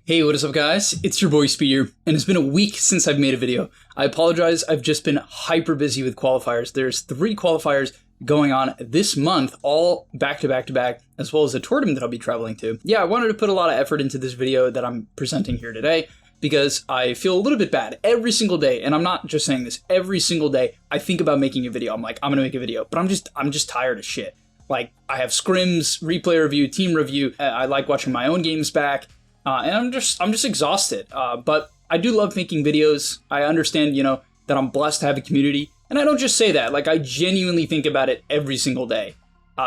Hey, what is up guys? It's your boy Spear, and it's been a week since I've made a video. I apologize, I've just been hyper busy with qualifiers. There's 3 qualifiers going on this month, all back to back to back, as well as a tournament that I'll be traveling to. Yeah, I wanted to put a lot of effort into this video that I'm presenting here today, because I feel a little bit bad every single day, and I'm not just saying this, every single day I think about making a video. I'm like, I'm gonna make a video, but I'm just tired of shit. Like, I have scrims, replay review, team review, I like watching my own games back, and I'm just exhausted, but I do love making videos. I understand, that I'm blessed to have a community, and I don't just say that, like, I genuinely think about it every single day,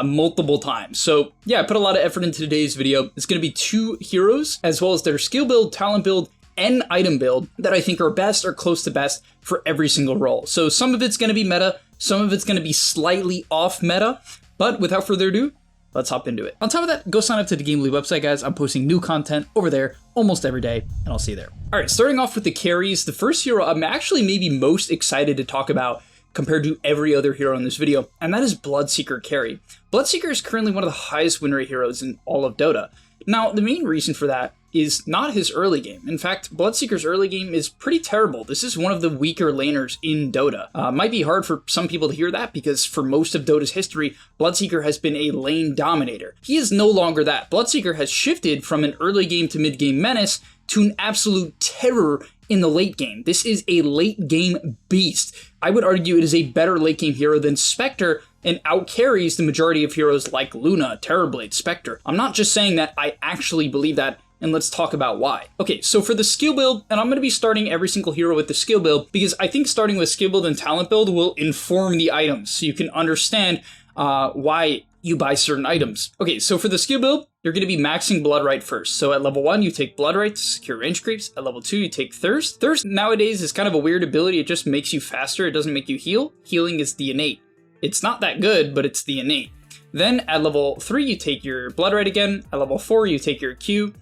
multiple times. So yeah, I put a lot of effort into today's video. It's going to be 2 heroes, as well as their skill build, talent build, and item build that I think are best or close to best for every single role. So some of it's going to be meta, some of it's going to be slightly off meta, but without further ado, let's hop into it. On top of that, go sign up to the Gamely website, guys. I'm posting new content over there almost every day, and I'll see you there. All right, starting off with the carries, the first hero I'm actually maybe most excited to talk about compared to every other hero in this video, and that is Bloodseeker carry. Bloodseeker is currently one of the highest win rate heroes in all of Dota. Now, the main reason for that is not his early game. In fact, Bloodseeker's early game is pretty terrible. This is one of the weaker laners in Dota. Might be hard for some people to hear that because for most of Dota's history, Bloodseeker has been a lane dominator. He is no longer that. Bloodseeker has shifted from an early game to mid game menace to an absolute terror in the late game. This is a late game beast. I would argue it is a better late game hero than Spectre and outcarries the majority of heroes like Luna, Terrorblade, Spectre. I'm not just saying that, I actually believe that, and let's talk about why. Okay, so for the skill build, and I'm going to be starting every single hero with the skill build, because I think starting with skill build and talent build will inform the items, so you can understand why you buy certain items. Okay, so for the skill build, you're going to be maxing Bloodright first. So at level 1, you take Bloodright to secure range creeps. At level 2, you take Thirst. Thirst nowadays is kind of a weird ability. It just makes you faster. It doesn't make you heal. Healing is the innate. It's not that good, but it's the innate. Then at level 3, you take your Bloodright again. At level 4, you take your Q.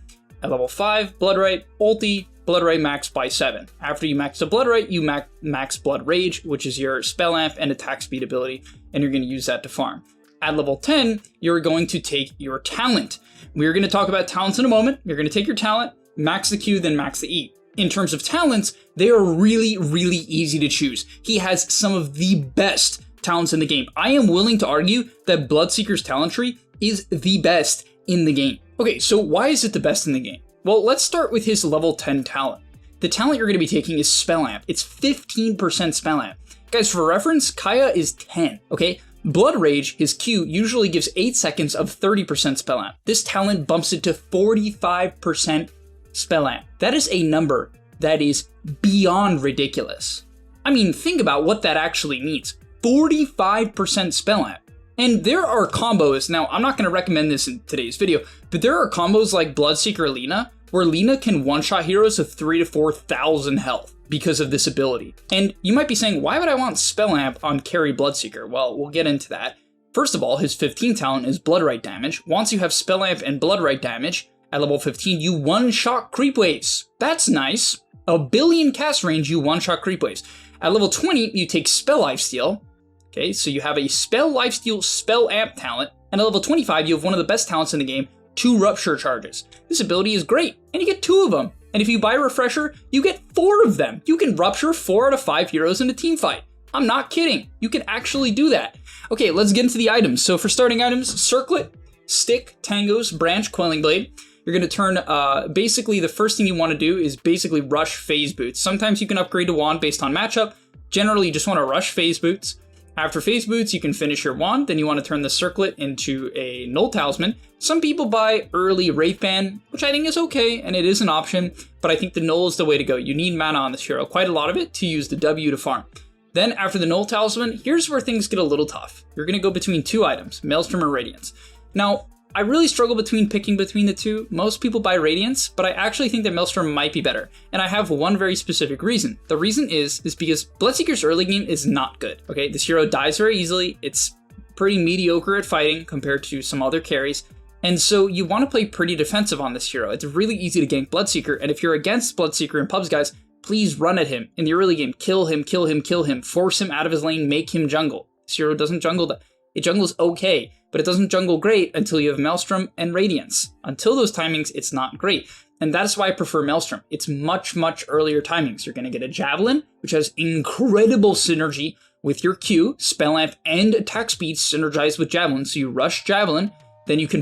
At level 5, Bloodright, ulti, Bloodright max by 7. After you max the Bloodright, you max Blood Rage, which is your spell amp and attack speed ability, and you're going to use that to farm. At level 10, you're going to take your talent. We're going to talk about talents in a moment. You're going to take your talent, max the Q, then max the E. In terms of talents, they are really, really easy to choose. He has some of the best talents in the game. I am willing to argue that Bloodseeker's talent tree is the best in the game. Okay, so why is it the best in the game? Well, let's start with his level 10 talent. The talent you're going to be taking is Spell Amp. It's 15% Spell Amp. Guys, for reference, Kaya is 10, okay? Blood Rage, his Q, usually gives 8 seconds of 30% Spell Amp. This talent bumps it to 45% Spell Amp. That is a number that is beyond ridiculous. I mean, think about what that actually means. 45% Spell Amp. And there are combos, now I'm not going to recommend this in today's video, but there are combos like Bloodseeker Lina, where Lina can one-shot heroes of 3,000 to 4,000 health because of this ability. And you might be saying, why would I want Spell Amp on carry Bloodseeker? Well, we'll get into that. First of all, his 15 talent is Bloodright damage. Once you have Spell Amp and Bloodright damage, at level 15, you one-shot creep waves. That's nice. A billion cast range, you one-shot creep waves. At level 20, you take Spell Lifesteal. Okay, so you have a Spell Lifesteal Spell Amp talent, and at level 25, you have one of the best talents in the game, 2 Rupture charges. This ability is great, and you get 2 of them. And if you buy Refresher, you get 4 of them. You can Rupture 4 out of 5 heroes in a team fight. I'm not kidding. You can actually do that. Okay, let's get into the items. So for starting items, Circlet, Stick, Tangos, Branch, Quelling Blade. You're going to turn, basically the first thing you want to do is basically rush Phase Boots. Sometimes you can upgrade to Wand based on matchup. Generally, you just want to rush Phase Boots. After Phase Boots, you can finish your Wand, then you want to turn the Circlet into a Null Talisman. Some people buy early Wraithband, which I think is okay, and it is an option, but I think the Null is the way to go. You need mana on this hero, quite a lot of it, to use the W to farm. Then after the Null Talisman, here's where things get a little tough. You're going to go between 2 items, Maelstrom or Radiance. Now, I really struggle picking between the 2. Most people buy Radiance, but I actually think that Maelstrom might be better. And I have one very specific reason. The reason is because Bloodseeker's early game is not good. Okay, this hero dies very easily. It's pretty mediocre at fighting compared to some other carries. And so you want to play pretty defensive on this hero. It's really easy to gank Bloodseeker. And if you're against Bloodseeker in pubs, guys, please run at him. In the early game, kill him, kill him, kill him. Force him out of his lane, make him jungle. This hero doesn't jungle that. It jungles okay, but it doesn't jungle great until you have Maelstrom and Radiance. Until those timings, it's not great. And that's why I prefer Maelstrom. It's much, much earlier timings. You're going to get a Javelin, which has incredible synergy with your Q, Spell Amp, and attack speed synergized with Javelin. So you rush Javelin, then you can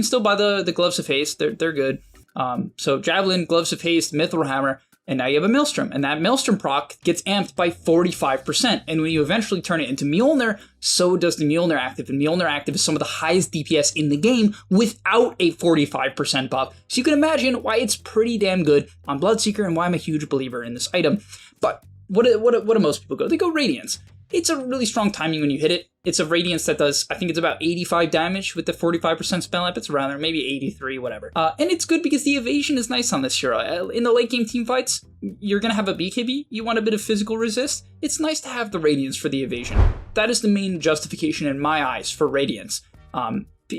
still buy the Gloves of Haste. They're good. So Javelin, Gloves of Haste, Mithril Hammer, and now you have a Maelstrom. And that Maelstrom proc gets amped by 45%. And when you eventually turn it into Mjolnir, so does the Mjolnir active. And Mjolnir active is some of the highest DPS in the game without a 45% buff. So you can imagine why it's pretty damn good on Bloodseeker and why I'm a huge believer in this item. But what do most people go? They go Radiance. It's a really strong timing when you hit it. It's a Radiance that does, I think it's about 85 damage with the 45% spell amp. It's around there, maybe 83, whatever. And it's good because the evasion is nice on this hero. In the late game team fights, you're going to have a BKB. You want a bit of physical resist. It's nice to have the Radiance for the evasion. That is the main justification in my eyes for Radiance.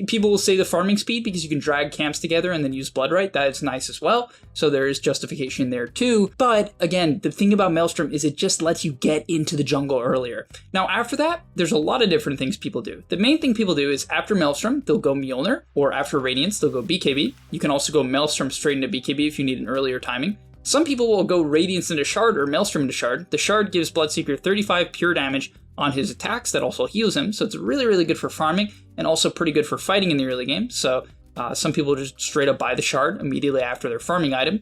People will say the farming speed because you can drag camps together and then use Bloodright. That is nice as well. So there is justification there too. But again, the thing about Maelstrom is it just lets you get into the jungle earlier. Now after that, there's a lot of different things people do. The main thing people do is after Maelstrom, they'll go Mjolnir, or after Radiance, they'll go BKB. You can also go Maelstrom straight into BKB if you need an earlier timing. Some people will go Radiance into Shard or Maelstrom into Shard. The Shard gives Bloodseeker 35 pure damage on his attacks. That also heals him, so it's really, really good for farming and also pretty good for fighting in the early game. So some people just straight up buy the Shard immediately after their farming item.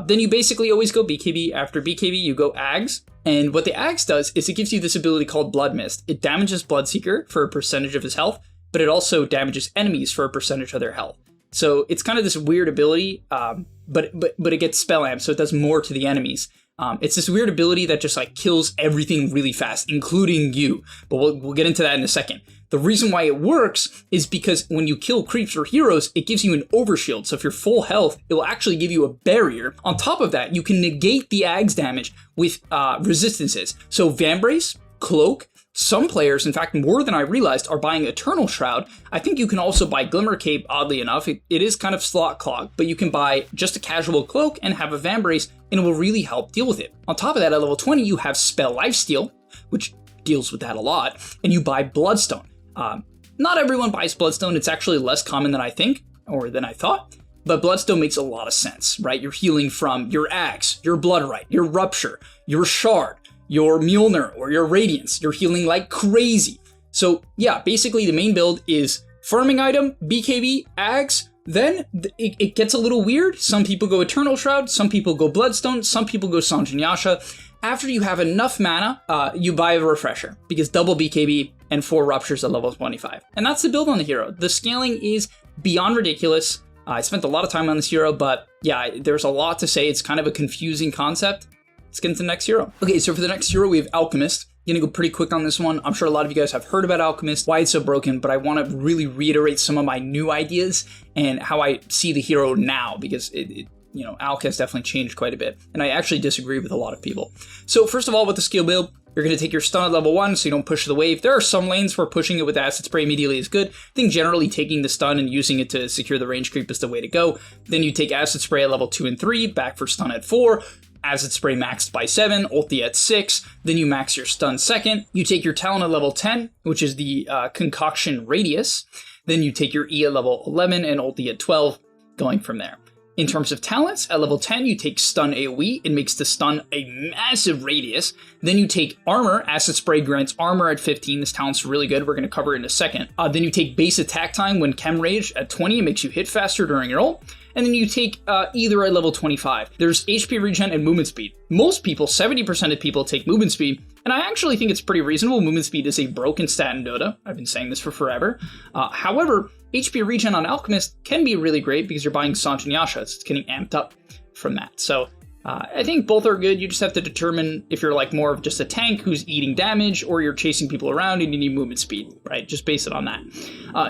Then you basically always go BKB. After BKB, you go Ags. And what the Ags does is it gives you this ability called Blood Mist. It damages Bloodseeker for a percentage of his health, but it also damages enemies for a percentage of their health. So it's kind of this weird ability, but it gets spell amp, so it does more to the enemies. It's this weird ability that just like kills everything really fast, including you. But we'll get into that in a second. The reason why it works is because when you kill creeps or heroes, it gives you an overshield. So if you're full health, it will actually give you a barrier. On top of that, you can negate the Ags damage with resistances. So Vambrace, Cloak. Some players, in fact, more than I realized, are buying Eternal Shroud. I think you can also buy Glimmer Cape, oddly enough. It is kind of slot clogged, but you can buy just a casual cloak and have a Vambrace, and it will really help deal with it. On top of that, at level 20, you have Spell Lifesteal, which deals with that a lot, and you buy Bloodstone. Not everyone buys Bloodstone. It's actually less common than I think, or than I thought, but Bloodstone makes a lot of sense, right? You're healing from your Axe, your Bloodright, your Rupture, your Shard, your Mjolnir, or your Radiance. You're healing like crazy. So yeah, basically the main build is farming item, BKB, Ags. Then it gets a little weird. Some people go Eternal Shroud, some people go Bloodstone, some people go Sanjin Yasha. After you have enough mana, you buy a Refresher, because double BKB and 4 Ruptures at level 25. And that's the build on the hero. The scaling is beyond ridiculous. I spent a lot of time on this hero, but yeah, there's a lot to say. It's kind of a confusing concept. Let's get into the next hero. Okay, so for the next hero, we have Alchemist. I'm gonna go pretty quick on this one. I'm sure a lot of you guys have heard about Alchemist, why it's so broken, but I want to really reiterate some of my new ideas and how I see the hero now, because Alch has definitely changed quite a bit, and I actually disagree with a lot of people. So first of all, with the skill build, you're going to take your stun at level 1 so you don't push the wave. There are some lanes where pushing it with Acid Spray immediately is good. I think generally taking the stun and using it to secure the range creep is the way to go. Then you take Acid Spray at level 2 and 3, back for stun at 4, Acid Spray maxed by 7, ulti at 6, then you max your stun second. You take your Talon at level 10, which is the Concoction Radius. Then you take your E at level 11 and ulti at 12, going from there. In terms of talents, at level 10, you take Stun AoE. It makes the stun a massive radius. Then you take Armor. Acid Spray grants armor at 15. This talent's really good. We're going to cover it in a second. Then you take Base Attack Time when Chem Rage at 20. It makes you hit faster during your ult. And then you take either at level 25. There's HP regen and movement speed. Most people, 70% of people, take movement speed, and I actually think it's pretty reasonable. Movement speed is a broken stat in Dota. I've been saying this for forever. However, HP regen on Alchemist can be really great because you're buying Sanjin Yasha, so it's getting amped up from that. So I think both are good. You just have to determine if you're like more of just a tank who's eating damage, or you're chasing people around and you need movement speed, right? Just base it on that.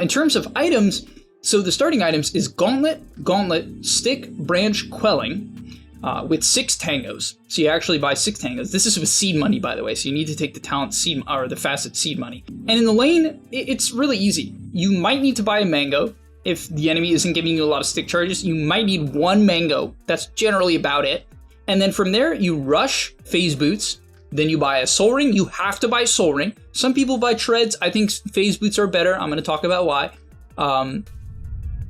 In terms of items, so the starting items is Gauntlet, Stick, Branch, Quelling, with 6 tangos. So you actually buy 6 tangos. This is with seed money, by the way, so you need to take the talent seed, or the facet seed money. And in the lane, it's really easy. You might need to buy a mango if the enemy isn't giving you a lot of stick charges. You might need 1 mango. That's generally about it. And then from there, you rush Phase Boots. Then you buy a Soul Ring. You have to buy Soul Ring. Some people buy Treads. I think Phase Boots are better. I'm going to talk about why.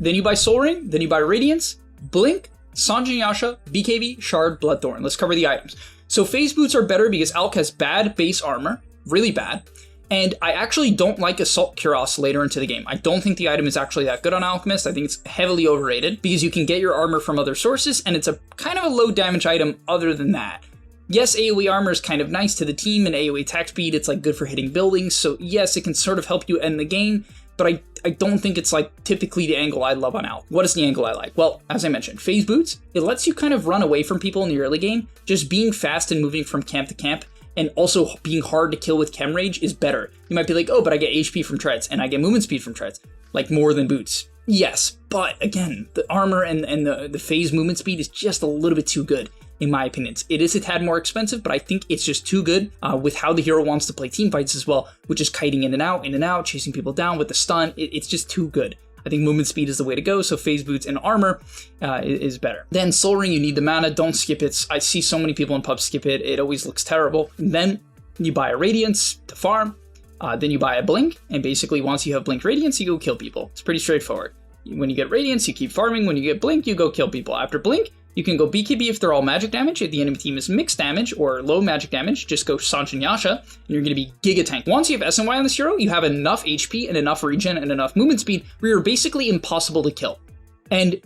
Then you buy Soul Ring, then you buy Radiance, Blink, Sanjin Yasha, BKB, Shard, Bloodthorn. Let's cover the items. So phase boots are better because Alch has bad base armor, really bad. And I actually don't like Assault Cuirass later into the game. I don't think the item is actually that good on Alchemist. I think it's heavily overrated because you can get your armor from other sources and it's a kind of a low damage item other than that. Yes, AoE armor is kind of nice to the team and AoE attack speed. It's like good for hitting buildings. So yes, it can sort of help you end the game, but I don't think it's like typically the angle I love on Alch. What is the angle I like? Well, as I mentioned, phase boots, it lets you kind of run away from people in the early game. Just being fast and moving from camp to camp and also being hard to kill with Chem Rage is better. You might be like, oh, but I get HP from treads and I get movement speed from treads, like more than boots. Yes, but again, the armor and the phase movement speed is just a little bit too good, in my opinion. It is a tad more expensive, but I think it's just too good with how the hero wants to play team fights as well, which is kiting in and out, chasing people down with the stun. It's just too good. I think movement speed is the way to go, so phase boots and armor is better. Then Soul Ring, you need the mana, don't skip it. I see so many people in pub skip it, it always looks terrible. And then you buy a Radiance to farm, then you buy a Blink, and basically once you have Blink Radiance, you go kill people. It's pretty straightforward. When you get Radiance, you keep farming, when you get Blink, you go kill people. After Blink, you can go BKB if they're all magic damage. If the enemy team is mixed damage or low magic damage, just go Sanjin Yasha, and you're going to be Giga Tank. Once you have SNY on this hero, you have enough HP and enough regen and enough movement speed where you're basically impossible to kill. And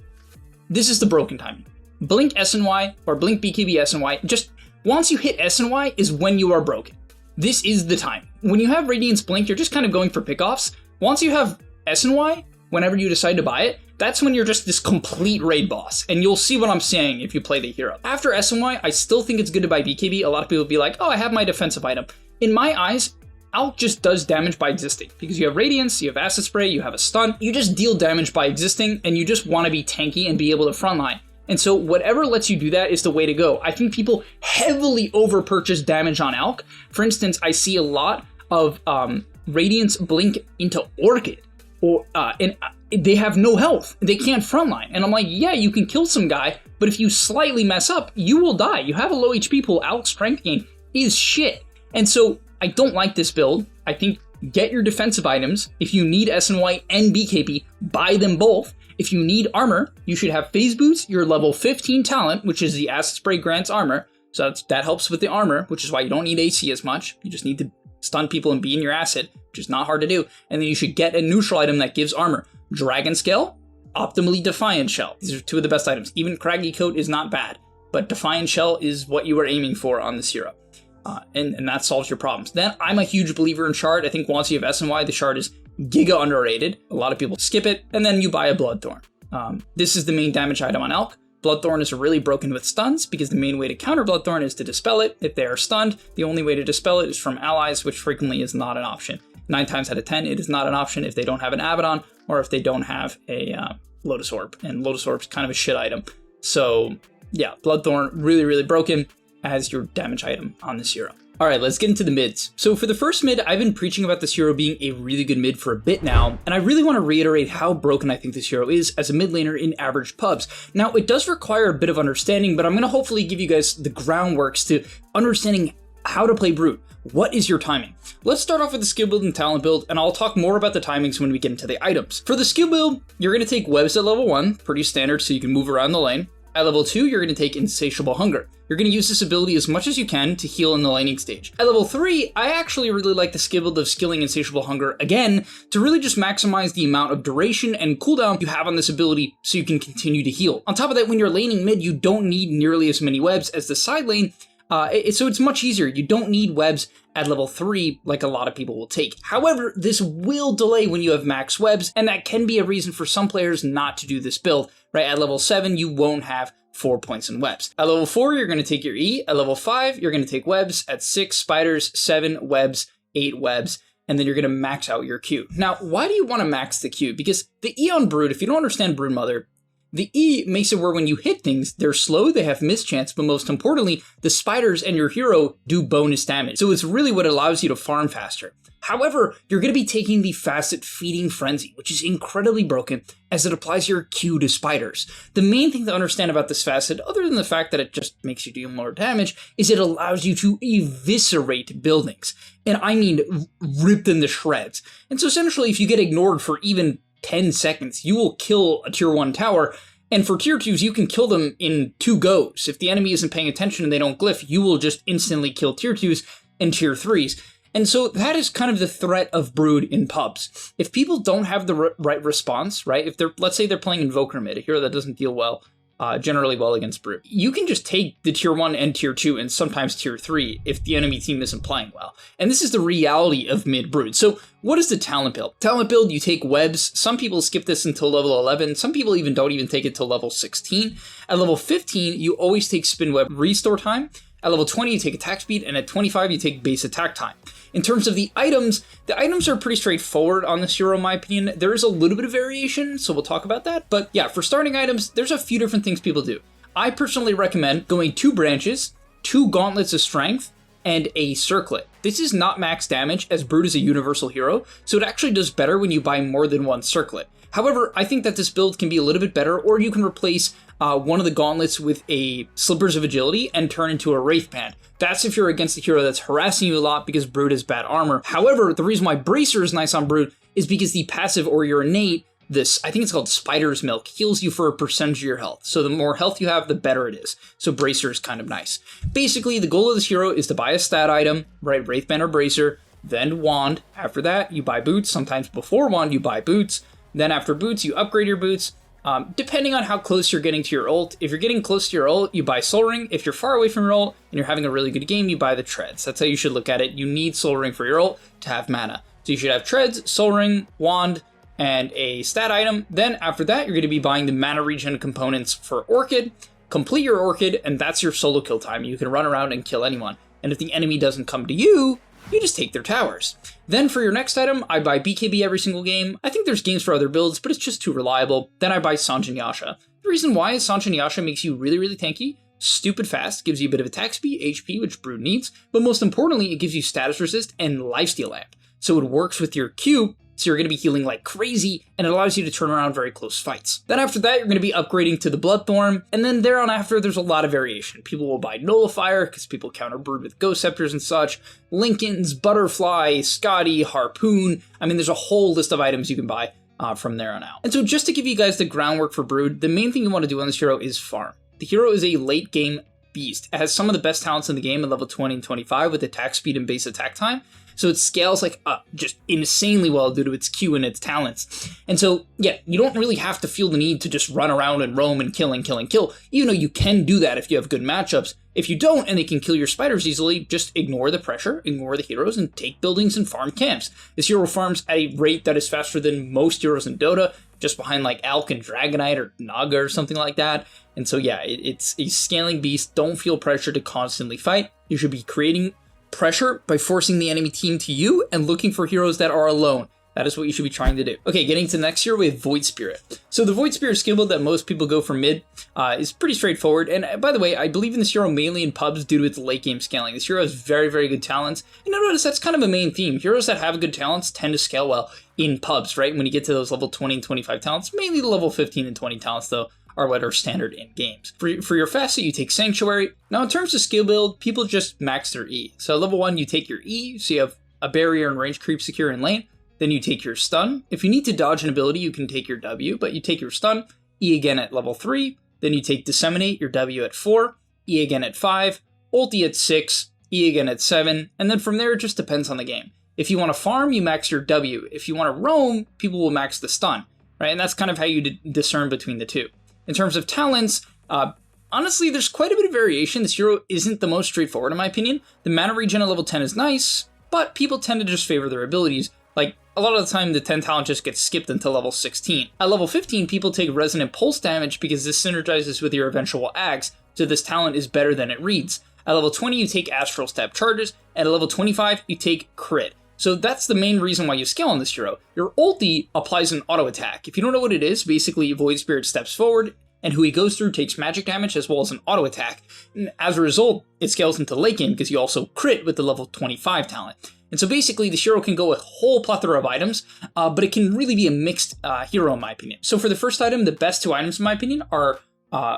this is the broken timing. Blink SNY or Blink BKB SNY, just once you hit SNY is when you are broken. This is the time. When you have Radiance Blink, you're just kind of going for pickoffs. Once you have SNY, whenever you decide to buy it, that's when you're just this complete raid boss, and you'll see what I'm saying if you play the hero. After SNY, I still think it's good to buy BKB. A lot of people will be like, oh, I have my defensive item. In my eyes, Alch just does damage by existing, because you have Radiance, you have Acid Spray, you have a stun, you just deal damage by existing, and you just want to be tanky and be able to frontline. And so whatever lets you do that is the way to go. I think people heavily over-purchase damage on Alch. For instance, I see a lot of Radiance Blink into Orchid, and they have no health. They can't frontline. And I'm like, yeah, you can kill some guy, but if you slightly mess up, you will die. You have a low HP pool, Alch strength gain is shit. And so I don't like this build. I think get your defensive items. If you need SNY and BKB, buy them both. If you need armor, you should have phase boots, your level 15 talent, which is the Acid Spray grants armor. So that helps with the armor, which is why you don't need AC as much. You just need to stun people and be in your acid, which is not hard to do. And then you should get a neutral item that gives armor. Dragon Scale, optimally Defiant Shell. These are two of the best items. Even Craggy Coat is not bad, but Defiant Shell is what you are aiming for on this hero. And that solves your problems. Then I'm a huge believer in Shard. I think once you have SNY, the Shard is giga underrated. A lot of people skip it, and then you buy a Bloodthorn. This is the main damage item on Alch. Bloodthorn is really broken with stuns because the main way to counter Bloodthorn is to dispel it. If they are stunned, the only way to dispel it is from allies, which frequently is not an option. 9 times out of 10, it is not an option if they don't have an Abaddon or if they don't have a Lotus Orb. And Lotus Orb is kind of a shit item. So yeah, Bloodthorn really, really broken as your damage item on this hero. All right, let's get into the mids. So for the first mid, I've been preaching about this hero being a really good mid for a bit now, and I really want to reiterate how broken I think this hero is as a mid laner in average pubs. Now, it does require a bit of understanding, but I'm going to hopefully give you guys the groundworks to understanding how to play Brood. What is your timing? Let's start off with the skill build and talent build, and I'll talk more about the timings when we get into the items. For the skill build, you're going to take webs at level 1, pretty standard so you can move around the lane. At level 2, you're going to take Insatiable Hunger. You're going to use this ability as much as you can to heal in the laning stage. At level 3, I actually really like the skill build of skilling Insatiable Hunger again to really just maximize the amount of duration and cooldown you have on this ability so you can continue to heal. On top of that, when you're laning mid, you don't need nearly as many webs as the side lane, so it's much easier. You don't need webs at level 3 like a lot of people will take. However, this will delay when you have max webs, and that can be a reason for some players not to do this build, right? At level 7, you won't have 4 points in webs. At level 4, you're going to take your E. At level 5, you're going to take webs. At 6, spiders. 7, webs. 8, webs. And then you're going to max out your Q. Now, why do you want to max the Q? Because the E on Brood, if you don't understand Broodmother, the E makes it where when you hit things, they're slow, they have mischance, but most importantly, the spiders and your hero do bonus damage. So it's really what allows you to farm faster. However, you're going to be taking the Facet Feeding Frenzy, which is incredibly broken as it applies your Q to spiders. The main thing to understand about this Facet, other than the fact that it just makes you deal more damage, is it allows you to eviscerate buildings. And I mean rip them to shreds. And so essentially, if you get ignored for even 10 seconds, you will kill a tier 1 tower And for tier 2s, you can kill them in 2 goes. If the enemy isn't paying attention and they don't glyph, you will just instantly kill tier 2s and tier 3s. And so that is kind of the threat of Brood in pubs. If people don't have the right response, right? If they're, let's say they're playing Invoker mid, a hero that doesn't deal well, generally well against Brood, you can just take the tier 1 and tier 2 and sometimes tier 3 if the enemy team isn't playing well. And this is the reality of mid Brood. So what is the talent build? Talent build, you take webs. Some people skip this until level 11. Some people even don't even take it till level 16. At level 15, you always take spin web restore time. At level 20, you take attack speed, and at 25, you take base attack time. In terms of the items are pretty straightforward on this hero, in my opinion. There is a little bit of variation, so we'll talk about that. But yeah, for starting items, there's a few different things people do. I personally recommend going 2 branches, 2 gauntlets of strength, and a circlet. This is not max damage, as Brood is a universal hero, so it actually does better when you buy more than 1 circlet. However, I think that this build can be a little bit better, or you can replace one of the gauntlets with a Slippers of Agility and turn into a Wraith Band. That's if you're against a hero that's harassing you a lot because Brood has bad armor. However, the reason why Bracer is nice on Brood is because the passive or your innate, this, I think it's called Spider's Milk, heals you for a percentage of your health. So the more health you have, the better it is. So Bracer is kind of nice. Basically, the goal of this hero is to buy a stat item, right? Wraith Band or Bracer, then Wand. After that, you buy boots. Sometimes before Wand, you buy boots. Then after boots, you upgrade your boots. Depending on how close you're getting to your ult. If you're getting close to your ult, you buy Soul Ring. If you're far away from your ult and you're having a really good game, you buy the Treads. That's how you should look at it. You need Soul Ring for your ult to have mana. So you should have Treads, Soul Ring, Wand, and a stat item. Then after that, you're going to be buying the mana regen components for Orchid. Complete your Orchid, and that's your solo kill time. You can run around and kill anyone. And if the enemy doesn't come to you, you just take their towers. Then for your next item, I buy BKB every single game. I think there's games for other builds, but it's just too reliable. Then I buy Sanjin Yasha. The reason why is Sanjin Yasha makes you really, really tanky, stupid fast, gives you a bit of attack speed, HP, which Brood needs, but most importantly, it gives you status resist and lifesteal amp. So it works with your Q, so you're going to be healing like crazy, and it allows you to turn around very close fights. Then after that, you're going to be upgrading to the Bloodthorn, and then there on after, there's a lot of variation. People will buy Nullifier, because people counter Brood with Ghost Scepters and such, Lincoln's, Butterfly, Scotty, Harpoon. I mean, there's a whole list of items you can buy from there on out. And so just to give you guys the groundwork for Brood, the main thing you want to do on this hero is farm. The hero is a late game beast. It has some of the best talents in the game at level 20 and 25 with attack speed and base attack time. So it scales like just insanely well due to its Q and its talents. And so, yeah, you don't really have to feel the need to just run around and roam and kill and kill and kill, even though you can do that if you have good matchups. If you don't and they can kill your spiders easily, just ignore the pressure, ignore the heroes, and take buildings and farm camps. This hero farms at a rate that is faster than most heroes in Dota, just behind like Alk and Dragonite or Naga or something like that. And so, yeah, it's a scaling beast. Don't feel pressure to constantly fight. You should be creating pressure by forcing the enemy team to you and looking for heroes that are alone. That is what you should be trying to do. Okay, getting to the next hero, we have Void Spirit. So the Void Spirit skill build that most people go for mid is pretty straightforward. And by the way, I believe in this hero mainly in pubs due to its late game scaling. This hero has very, very good talents. And notice that's kind of a main theme. Heroes that have good talents tend to scale well in pubs, right? When you get to those level 20 and 25 talents, mainly the level 15 and 20 talents though, are what are standard in games. For your facet, you take Sanctuary. Now, in terms of skill build, people just max their E. So at level 1, you take your E, so you have a barrier and range creep secure in lane. Then you take your stun. If you need to dodge an ability, you can take your W, but you take your stun, E again at level 3. Then you take Disseminate, your W at 4, E again at 5, Ulti at 6, E again at 7, and then from there, it just depends on the game. If you want to farm, you max your W. If you want to roam, people will max the stun, right? And that's kind of how you discern between the two. In terms of talents, honestly, there's quite a bit of variation. This hero isn't the most straightforward in my opinion. The mana regen at level 10 is nice, but people tend to just favor their abilities. Like, a lot of the time, the 10 talent just gets skipped until level 16. At level 15, people take Resonant Pulse damage because this synergizes with your eventual Axe, so this talent is better than it reads. At level 20, you take Astral Stab charges, and at level 25, you take Crit. So that's the main reason why you scale on this hero. Your ulti applies an auto attack. If you don't know what it is, basically Void Spirit steps forward, and who he goes through takes magic damage as well as an auto attack. And as a result, it scales into late game because you also crit with the level 25 talent. And so basically, this hero can go with a whole plethora of items, but it can really be a mixed hero in my opinion. So for the first item, the best 2 items in my opinion are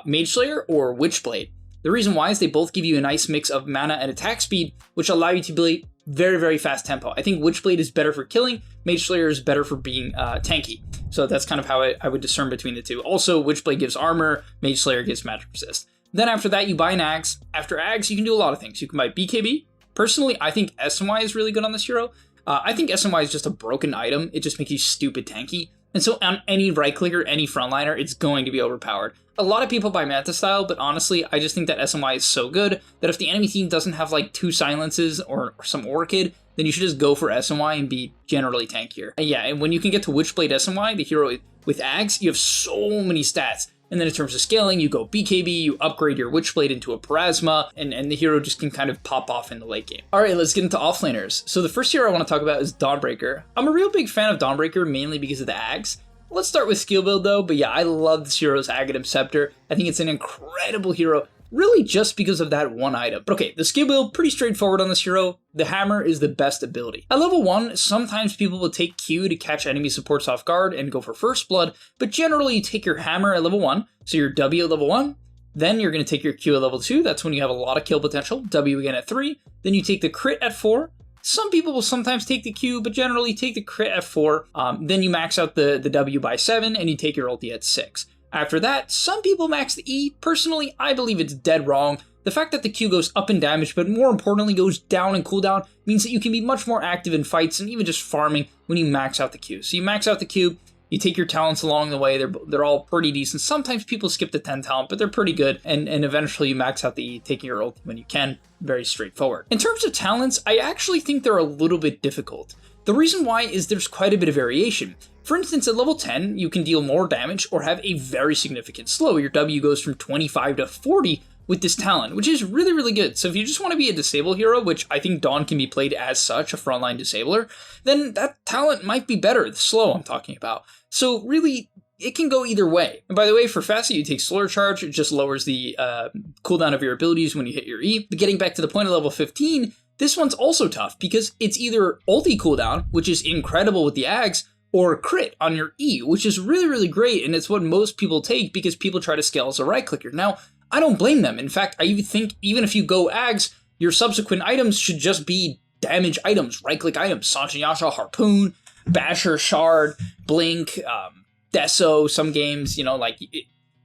Mage Slayer or Witchblade. The reason why is they both give you a nice mix of mana and attack speed, which allow you to play very, very fast tempo. I think Witchblade is better for killing, Mage Slayer is better for being tanky. So that's kind of how I would discern between the two. Also, Witchblade gives armor, Mage Slayer gives magic resist. Then after that, you buy an Axe. After Axe, you can do a lot of things. You can buy BKB. Personally, I think SMY is really good on this hero. I think SMY is just a broken item. It just makes you stupid tanky. And so on any right clicker, any frontliner, it's going to be overpowered. A lot of people buy Manta Style, but honestly, I just think that SMY is so good that if the enemy team doesn't have like 2 silences or some Orchid, then you should just go for SMY and be generally tankier. And yeah, and when you can get to Witchblade SMY, the hero with Axe, you have so many stats. And then in terms of scaling, you go BKB, you upgrade your Witchblade into a Parasma, and the hero just can kind of pop off in the late game. Alright, let's get into offlaners. So the first hero I want to talk about is Dawnbreaker. I'm a real big fan of Dawnbreaker, mainly because of the Axe. Let's start with skill build though, but yeah, I love this hero's Abaddon Scepter. I think it's an incredible hero, really just because of that one item. But okay, the skill build, pretty straightforward on this hero. The hammer is the best ability. At level 1, sometimes people will take Q to catch enemy supports off guard and go for first blood, but generally you take your hammer at level 1, so your W at level 1, then you're going to take your Q at level 2, that's when you have a lot of kill potential, W again at 3, then you take the crit at 4, some people will sometimes take the Q, but generally take the crit at 4, then you max out the W by 7, and you take your ulti at 6. After that, some people max the E. Personally, I believe it's dead wrong. The fact that the Q goes up in damage, but more importantly goes down in cooldown, means that you can be much more active in fights and even just farming when you max out the Q. So you max out the Q, you take your talents along the way, they're all pretty decent. Sometimes people skip the 10 talent, but they're pretty good, and eventually you max out the E, taking your ulti when you can. Very straightforward. In terms of talents, I actually think they're a little bit difficult. The reason why is there's quite a bit of variation. For instance, at level 10, you can deal more damage or have a very significant slow. Your W goes from 25 to 40 with this talent, which is really, really good. So if you just want to be a disable hero, which I think Dawn can be played as such, a frontline disabler, then that talent might be better, the slow I'm talking about. So really, it can go either way. And by the way, for Facet, you take Slur Charge. It just lowers the cooldown of your abilities when you hit your E. But getting back to the point of level 15, this one's also tough because it's either ulti cooldown, which is incredible with the Ags, or crit on your E, which is really, really great. And it's what most people take because people try to scale as a right clicker. Now, I don't blame them. In fact, I even think even if you go Ags, your subsequent items should just be damage items, right click items. Sanchen Yasha, Harpoon, Basher, Shard, Blink, Deso, some games, you know, like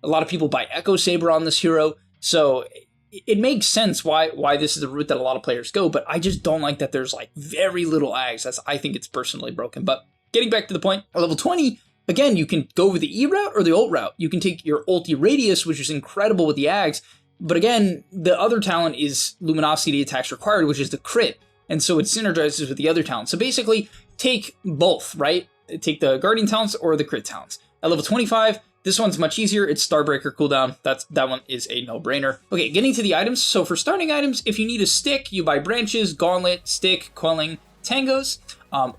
a lot of people buy Echo Saber on this hero, so it makes sense why this is the route that a lot of players go, but I just don't like that there's like very little Ags. I think it's personally broken. But getting back to the point, at level 20, again, you can go with the E route or the ult route. You can take your ulti radius, which is incredible with the Ags, but again, the other talent is Luminosity attacks required, which is the crit, and so it synergizes with the other talent. So basically, take both, right? Take the Guardian talents or the crit talents. At level 25, this one's much easier. It's Starbreaker cooldown. That one is a no-brainer. Okay, getting to the items. So for starting items, if you need a stick, you buy branches, gauntlet, stick, quelling, tangos.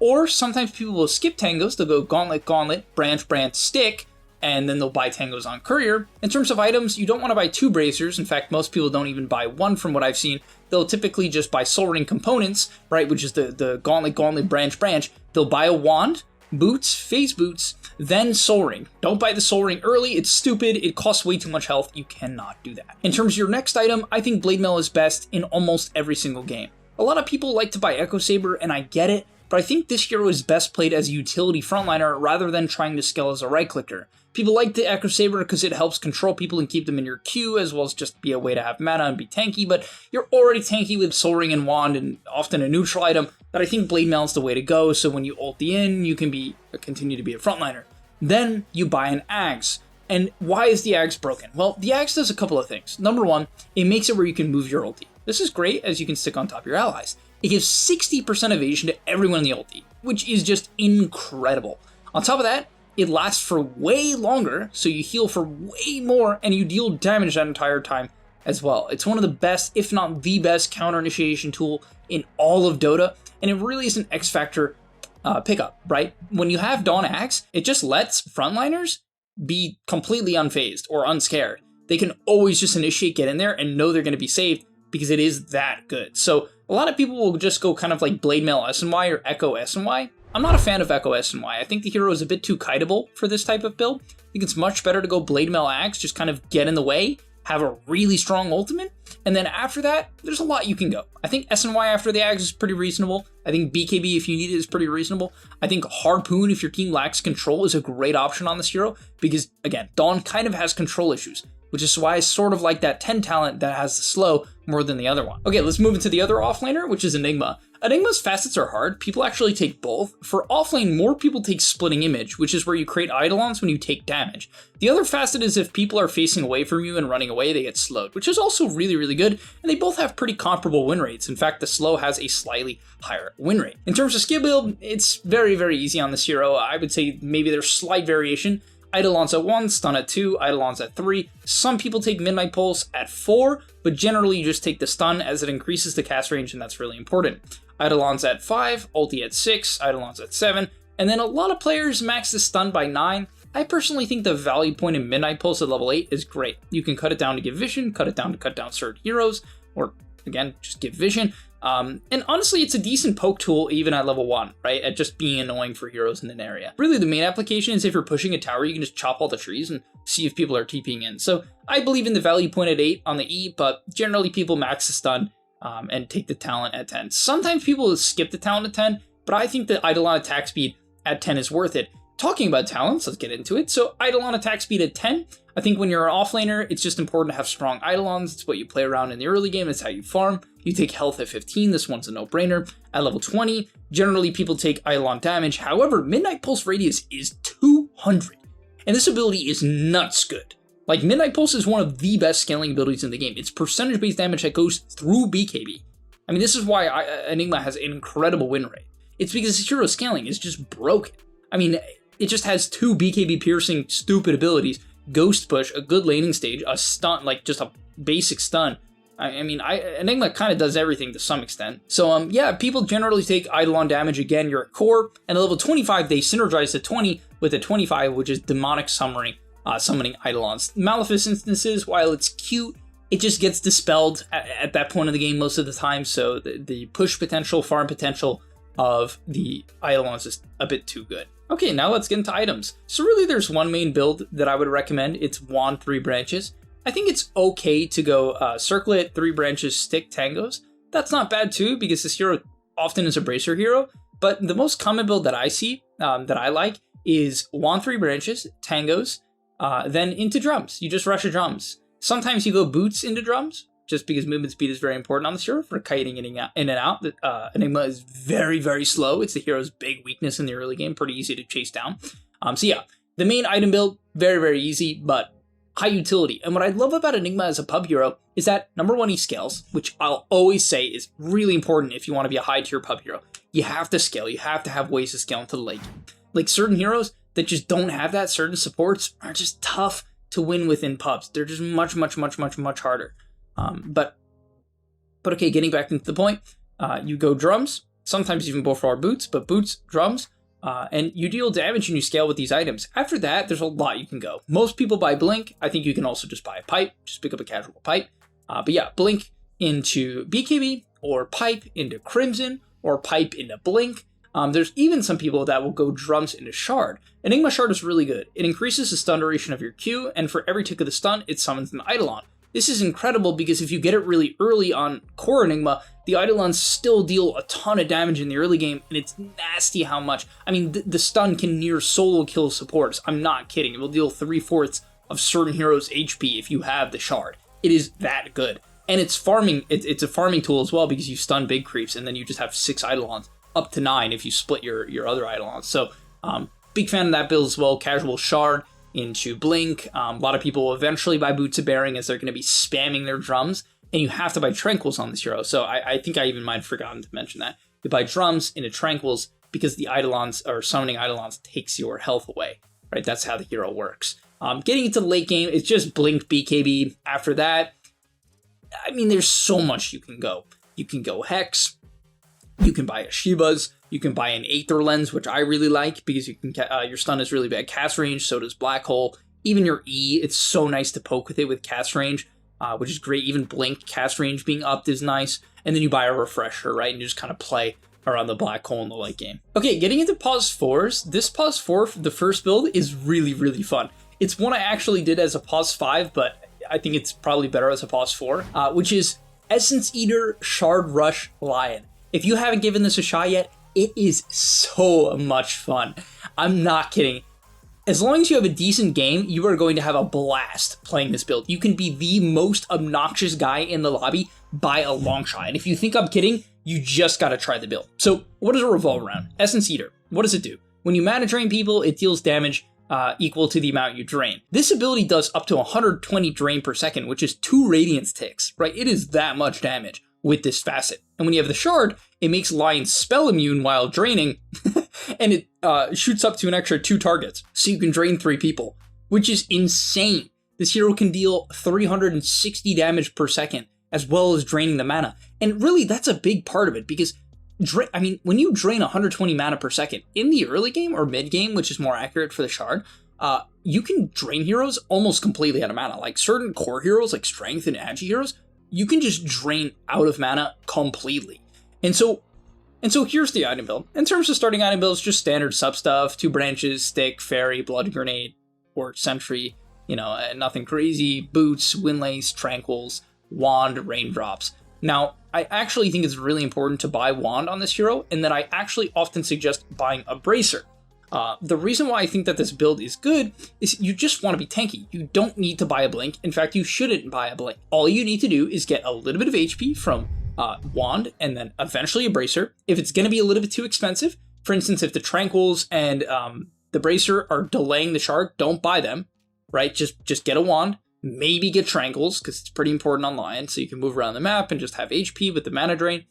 Or sometimes people will skip tangos. They'll go gauntlet, gauntlet, branch, branch, stick, and then they'll buy tangos on courier. In terms of items, you don't want to buy 2 bracers. In fact, most people don't even buy 1 from what I've seen. They'll typically just buy Soul Ring components, right, which is the gauntlet, gauntlet, branch, branch. They'll buy a wand, boots, phase boots, then Soul Ring. Don't buy the Soul Ring early, it's stupid, it costs way too much health, you cannot do that. In terms of your next item, I think Blade Mail is best in almost every single game. A lot of people like to buy Echo Saber, and I get it, but I think this hero is best played as a utility frontliner rather than trying to scale as a right clicker. People like the Echo Saber because it helps control people and keep them in your queue, as well as just be a way to have mana and be tanky, but you're already tanky with Soul Ring and Wand and often a neutral item, that I think Blade Mail is the way to go, so when you ult the in, you can continue to be a frontliner. Then you buy an Ags. And why is the Ags broken? Well, the Ags does a couple of things. Number one, it makes it where you can move your ulti. This is great as you can stick on top of your allies. It gives 60% evasion to everyone in the ulti, which is just incredible. On top of that, it lasts for way longer, so you heal for way more, and you deal damage that entire time as well. It's one of the best, if not the best, counter initiation tool in all of Dota, and it really is an X Factor pickup, right? When you have Dawn Axe, it just lets frontliners be completely unfazed or unscared. They can always just initiate, get in there, and know they're going to be saved because it is that good. So a lot of people will just go kind of like Blade Mail SNY or Echo SNY. I'm not a fan of Echo SNY. I think the hero is a bit too kiteable for this type of build. I think it's much better to go Blade Mail Axe, just kind of get in the way, have a really strong ultimate, And then after that, there's a lot you can go. I think SNY after the Axe is pretty reasonable. I think BKB, if you need it, is pretty reasonable. I think Harpoon, if your team lacks control, is a great option on this hero because, again, Dawn kind of has control issues, which is why I sort of like that 10 talent that has the slow more than the other one. Okay, let's move into the other offlaner, which is Enigma. Enigma's facets are hard. People actually take both. For offlane, more people take Splitting Image, which is where you create Eidolons when you take damage. The other facet is if people are facing away from you and running away, they get slowed, which is also really, really good, and they both have pretty comparable win rates. In fact, the slow has a slightly higher win rate. In terms of skill build, it's very, very easy on this hero. I would say maybe there's slight variation. Eidolons at 1, stun at 2, Eidolons at 3. Some people take Midnight Pulse at 4, but generally you just take the stun as it increases the cast range, and that's really important. Eidolons at 5, ulti at 6, Eidolons at 7, and then a lot of players max the stun by 9. I personally think the value point in Midnight Pulse at level 8 is great. You can cut it down to give vision, cut it down to cut down certain heroes, or again, just give vision. And honestly, it's a decent poke tool even at level 1, right? At just being annoying for heroes in an area. Really, the main application is if you're pushing a tower, you can just chop all the trees and see if people are TPing in. So I believe in the value point at 8 on the E, but generally people max the stun and take the talent at 10. Sometimes people will skip the talent at 10, but I think the Eidolon attack speed at 10 is worth it. Talking about talents, let's get into it. So Eidolon attack speed at 10, I think when you're an offlaner, it's just important to have strong Eidolons. It's what you play around in the early game. It's how you farm. You take health at 15. This one's a no-brainer. At level 20, generally people take Eidolon damage. However, Midnight Pulse radius is 200, and this ability is nuts good. Like, Midnight Pulse is one of the best scaling abilities in the game. It's percentage-based damage that goes through BKB. I mean, this is why Enigma has an incredible win rate. It's because this hero scaling is just broken. I mean, it just has 2 BKB piercing stupid abilities, Ghost Push, a good laning stage, a stun, like just a basic stun. I mean, Enigma kind of does everything to some extent. So, yeah, people generally take Eidolon damage. Again, you're at core, and at level 25, they synergize the 20 with a 25, which is demonic summoning Eidolons. Malefice instances, while it's cute, it just gets dispelled at that point of the game most of the time, so the push potential, farm potential of the Eidolons is a bit too good. Okay, now let's get into items. So really there's one main build that I would recommend. It's Wand 3 Branches. I think it's okay to go Circlet, 3 Branches, Stick, Tangos. That's not bad too, because this hero often is a bracer hero, but the most common build that I see, that I like, is Wand 3 Branches, Tangos, then into drums. You just rush a drums. Sometimes you go boots into drums, just because movement speed is very important on this hero for kiting in and out. Enigma is very, very slow. It's the hero's big weakness in the early game, pretty easy to chase down. So yeah, the main item build, very, very easy, but high utility. And what I love about Enigma as a pub hero is that, number 1, he scales, which I'll always say is really important if you want to be a high tier pub hero. You have to scale. You have to have ways to scale into the late game. Like, certain heroes that just don't have that, certain supports are just tough to win within pubs. They're just much, much, much, much, much harder. But okay, getting back into the point, you go drums, sometimes even both our boots, but boots, drums, and you deal damage and you scale with these items. After that, there's a lot you can go. Most people buy Blink. I think you can also just buy a pipe, just pick up a casual pipe. But yeah, Blink into BKB, or pipe into Crimson, or pipe into Blink. There's even some people that will go drums into Shard. Enigma Shard is really good. It increases the stun duration of your Q, and for every tick of the stun, it summons an Eidolon. This is incredible because if you get it really early on core Enigma, the Eidolons still deal a ton of damage in the early game, and it's nasty how much. I mean, the stun can near solo kill supports. I'm not kidding. It will deal 3/4 of certain heroes' HP if you have the Shard. It is that good. And it's farming. It's a farming tool as well because you stun big creeps, and then you just have 6 Eidolons, up to 9 if you split your other Eidolons. So, big fan of that build as well. Casual Shard into Blink. A lot of people will eventually buy Boots of Bearing as they're going to be spamming their drums, and you have to buy Tranquils on this hero. So I think I even might have forgotten to mention that. You buy drums into Tranquils because the Eidolons, or summoning Eidolons, takes your health away, right? That's how the hero works. Getting into the late game, it's just Blink BKB. After that, I mean, there's so much you can go. You can go Hex, you can buy a Shiba's, you can buy an Aether Lens, which I really like because you can your stun is really bad cast range, so does Black Hole. Even your E, it's so nice to poke with it with cast range, which is great. Even Blink cast range being upped is nice. And then you buy a Refresher, right? And you just kind of play around the Black Hole in the late game. Okay, getting into Pause 4s. This Pause 4, the first build, is really, really fun. It's one I actually did as a Pause 5, but I think it's probably better as a pos 4, which is Essence Eater Shard Rush Lion. If you haven't given this a shot yet, it is so much fun. I'm not kidding. As long as you have a decent game, you are going to have a blast playing this build. You can be the most obnoxious guy in the lobby by a long shot. And if you think I'm kidding, you just gotta try the build. So what does it revolve around? Essence Eater. What does it do? When you mana drain people, it deals damage equal to the amount you drain. This ability does up to 120 drain per second, which is 2 Radiance ticks, right? It is that much damage with this facet. And when you have the Shard, it makes Lion spell immune while draining, and it shoots up to an extra 2 targets, so you can drain 3 people, which is insane. This hero can deal 360 damage per second, as well as draining the mana. And really, that's a big part of it, because when you drain 120 mana per second in the early game or mid game, which is more accurate for the Shard, you can drain heroes almost completely out of mana. Like certain core heroes, like Strength and Agi heroes, you can just drain out of mana completely. And so here's the item build. In terms of starting item builds, just standard sub stuff: 2 branches, stick, fairy, blood grenade, or sentry. Nothing crazy. Boots, windlace, tranquils, wand, raindrops. Now, I actually think it's really important to buy wand on this hero, and that I actually often suggest buying a bracer. The reason why I think that this build is good is you just want to be tanky. You don't need to buy a blink. In fact, you shouldn't buy a blink. All you need to do is get a little bit of HP from wand, and then eventually a bracer. If it's going to be a little bit too expensive, for instance, if the tranquils and the bracer are delaying the shard, don't buy them, right? Just get a wand, maybe get tranquils, because it's pretty important on Lion, so you can move around the map and just have HP with the mana drain.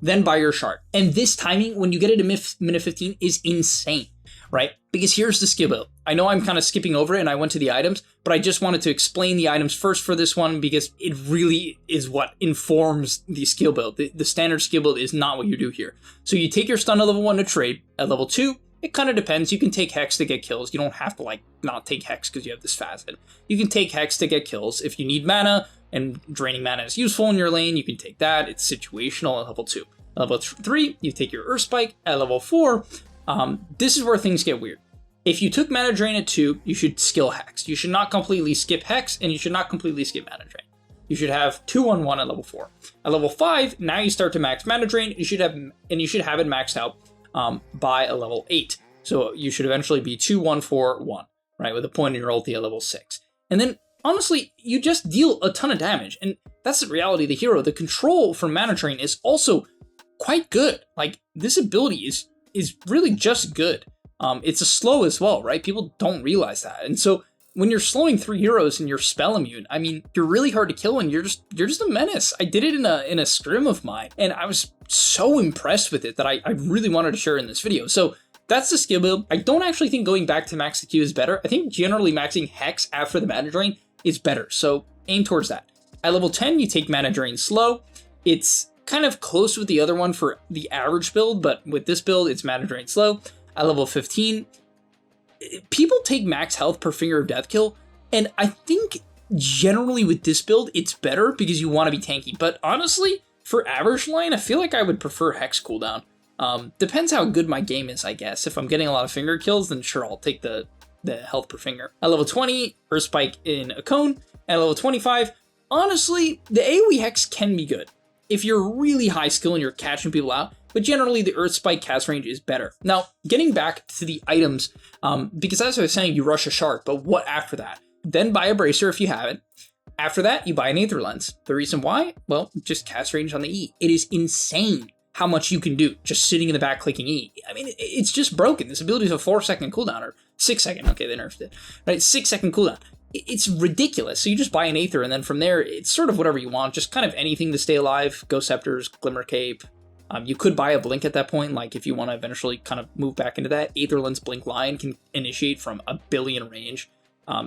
Then buy your shard. And this timing, when you get it to minute 15, is insane, right? Because here's the skill build. I know I'm kind of skipping over it and I went to the items, but I just wanted to explain the items first for this one, because it really is what informs the skill build. The standard skill build is not what you do here. So you take your stun at level 1 to trade. At level 2, it kind of depends. You can take Hex to get kills. You don't have to not take Hex because you have this facet. You can take Hex to get kills. If you need mana and draining mana is useful in your lane, you can take that. It's situational at level 2. At level 3, you take your Earth Spike. At level 4, this is where things get weird. If you took mana drain at 2, you should skill Hex. You should not completely skip Hex, and you should not completely skip mana drain. You should have 2-1-1 at level 4. At level 5, now you start to max mana drain. You should have it maxed out by a level 8. So you should eventually be 2-1-4-1, right, with a point in your ulti at level 6. And then, honestly, you just deal a ton of damage, and that's the reality of the hero. The control from mana drain is also quite good. Like, this ability is really just good. It's a slow as well, right? People don't realize that. And so when you're slowing 3 heroes and you're spell immune, I mean, you're really hard to kill, and you're just a menace. I did it in a scrim of mine, and I was so impressed with it that I really wanted to share in this video. So that's the skill build. I don't actually think going back to max the Q is better. I think generally maxing Hex after the mana drain is better. So aim towards that. At level 10, you take mana drain slow. It's kind of close with the other one for the average build, but with this build, it's mana drain slow. At level 15, people take max health per finger of death kill, and I think generally with this build, it's better because you want to be tanky. But honestly, for average line, I feel like I would prefer Hex cooldown. Depends how good my game is, I guess. If I'm getting a lot of finger kills, then sure, I'll take the health per finger. At level 20, Earth Spike in a cone. At level 25, honestly, the AoE Hex can be good if you're really high skill and you're catching people out, but generally the Earth Spike cast range is better. Now, getting back to the items, because as I was saying, you rush a shard, but what after that? Then buy a bracer if you have it. After that, you buy an Aether Lens. The reason why? Well, just cast range on the E. It is insane how much you can do just sitting in the back clicking E. I mean, it's just broken. This ability is a 4-second cooldown, or 6-second. Okay, they nerfed it. Right, 6-second cooldown. It's ridiculous. So you just buy an Aether, and then from there, it's sort of whatever you want. Just kind of anything to stay alive. Ghost Scepters, Glimmer Cape. You could buy a Blink at that point, like if you want to eventually kind of move back into that. Aether Lens Blink Lion can initiate from 1 billion range.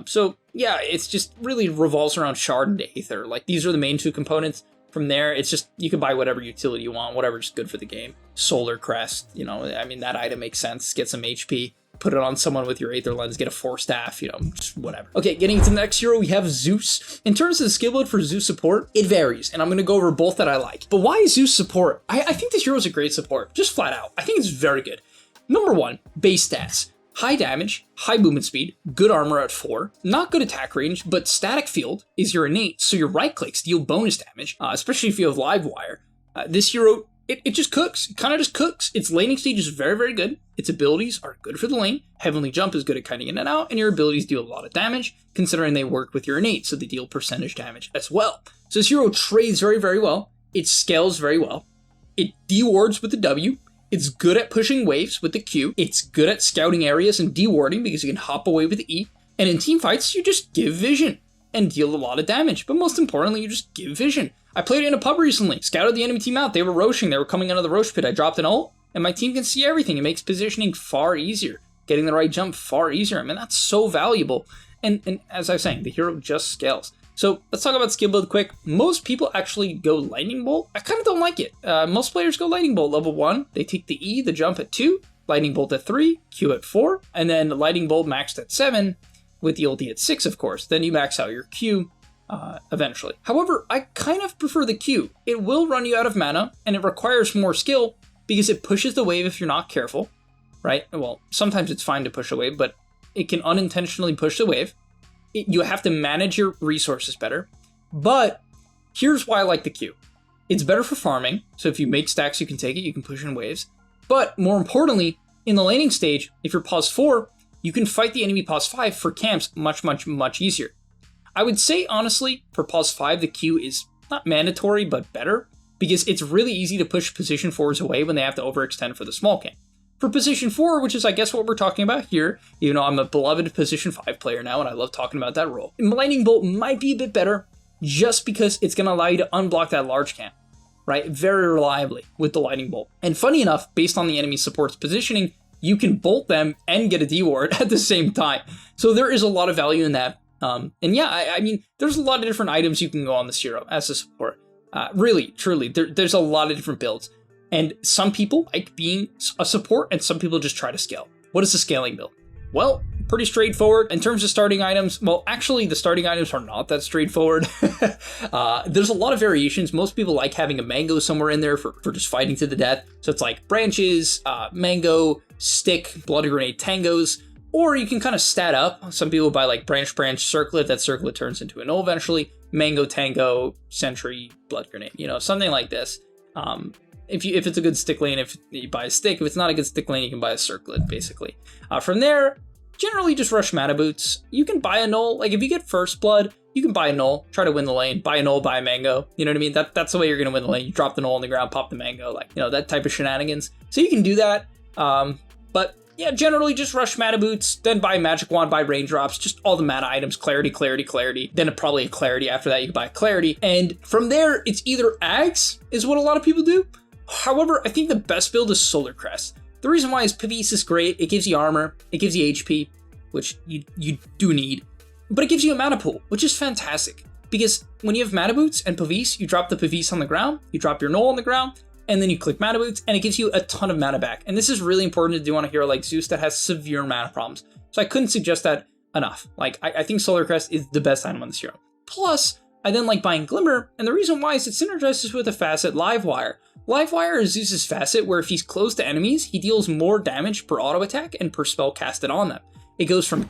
So yeah, it's just really revolves around Shard and Aether. Like, these are the main 2 components. From there, it's just, you can buy whatever utility you want, whatever's good for the game. Solar Crest, I mean, that item makes sense. Get some HP, put it on someone with your Aether Lens, get a 4-staff, just whatever. Okay, getting into the next hero, we have Zeus. In terms of the skill build for Zeus support, it varies, and I'm going to go over both that I like. But why Zeus support? I think this hero is a great support, just flat out. I think it's very good. Number 1, base stats. high damage, high movement speed, good armor at 4, not good attack range, but static field is your innate, so your right clicks deal bonus damage, especially if you have live wire. This hero, it just cooks. It kind of just cooks. Its laning stage is very, very good. Its abilities are good for the lane. Heavenly Jump is good at kiting in and out, and your abilities deal a lot of damage, considering they work with your innate, so they deal percentage damage as well. So this hero trades very, very well. It scales very well. It dewards with the W. It's good at pushing waves with the Q. It's good at scouting areas and dewarding because you can hop away with the E. And in team fights, you just give vision and deal a lot of damage. But most importantly, you just give vision. I played it in a pub recently, scouted the enemy team out. They were roshing, they were coming out of the rosh pit. I dropped an ult, and my team can see everything. It makes positioning far easier, getting the right jump far easier. I mean, that's so valuable. And as I was saying, the hero just scales. So let's talk about skill build quick. Most people actually go Lightning Bolt. I kind of don't like it. Most players go Lightning Bolt level 1. They take the E, the jump at 2, Lightning Bolt at 3, Q at 4, and then Lightning Bolt maxed at 7, with the ulti at 6, of course. Then you max out your Q eventually. However, I kind of prefer the Q. It will run you out of mana, and it requires more skill because it pushes the wave if you're not careful, right? Well, sometimes it's fine to push a wave, but it can unintentionally push the wave. You have to manage your resources better. But here's why I like the Q. It's better for farming, so if you make stacks, you can take it, you can push in waves. But more importantly, in the laning stage, if you're pause 4, you can fight the enemy pause 5 for camps much, much, much easier. I would say, honestly, for pause 5, the Q is not mandatory, but better, because it's really easy to push position 4s away when they have to overextend for the small camp. For position 4, which is I guess what we're talking about here, even though I'm a beloved position 5 player now and I love talking about that role, Lightning Bolt might be a bit better just because it's going to allow you to unblock that large camp, right? Very reliably with the Lightning Bolt. And funny enough, based on the enemy support's positioning, you can bolt them and get a deward at the same time. So there is a lot of value in that. And yeah, I mean, there's a lot of different items you can go on this hero as a support. Really, truly, there's a lot of different builds. And some people like being a support, and some people just try to scale. What is the scaling build? Well, pretty straightforward. In terms of starting items, well, actually, the starting items are not that straightforward. There's a lot of variations. Most people like having a mango somewhere in there for just fighting to the death. So it's like branches, mango, stick, blood grenade, tangos. Or you can kind of stat up. Some people buy like branch, circlet. That circlet turns into a null eventually. Mango, tango, sentry, blood grenade. You know, something like this. If it's a good stick lane, if you buy a stick. If it's not a good stick lane, you can buy a circlet, basically. From there, generally just rush mana boots. You can buy a null. Like if you get first blood, you can buy a null, try to win the lane, buy a null, buy a mango. You know what I mean? That's the way you're going to win the lane. You drop the null on the ground, pop the mango, like, you know, that type of shenanigans. So you can do that. But yeah, generally just rush mana boots, then buy magic wand, buy raindrops, just all the mana items, clarity. Then probably a clarity after that, you can buy clarity. And from there, it's either Ags is what a lot of people do. However, I think the best build is Solar Crest. The reason why is Pavis is great. It gives you armor, it gives you HP, which you do need, but it gives you a mana pool, which is fantastic. Because when you have mana boots and Pavis, you drop the Pavis on the ground, you drop your null on the ground, and then you click mana boots, and it gives you a ton of mana back. And this is really important to do on a hero like Zeus that has severe mana problems. So I couldn't suggest that enough. Like, I think Solar Crest is the best item on this hero. Plus, I then like buying Glimmer, and the reason why is it synergizes with a facet Livewire. Livewire is Zeus's facet where if he's close to enemies, he deals more damage per auto attack and per spell casted on them. It goes from 2%